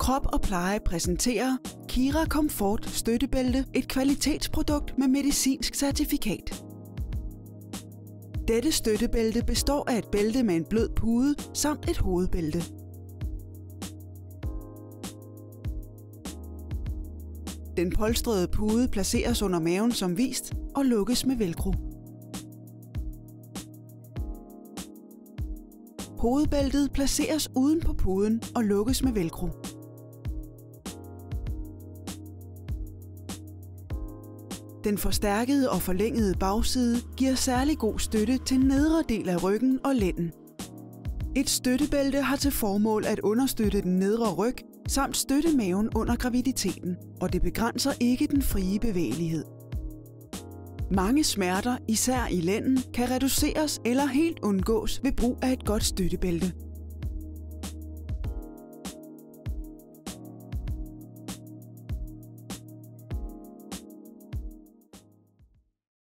Krop og Pleje præsenterer Kira Comfort Støttebælte, et kvalitetsprodukt med medicinsk certifikat. Dette støttebælte består af et bælte med en blød pude samt et hovedbælte. Den polstrede pude placeres under maven som vist og lukkes med velcro. Hovedbæltet placeres uden på puden og lukkes med velcro. Den forstærkede og forlængede bagside giver særlig god støtte til nedre del af ryggen og lænden. Et støttebælte har til formål at understøtte den nedre ryg samt støtte maven under graviditeten, og det begrænser ikke den frie bevægelighed. Mange smerter, især i lænden, kan reduceres eller helt undgås ved brug af et godt støttebælte.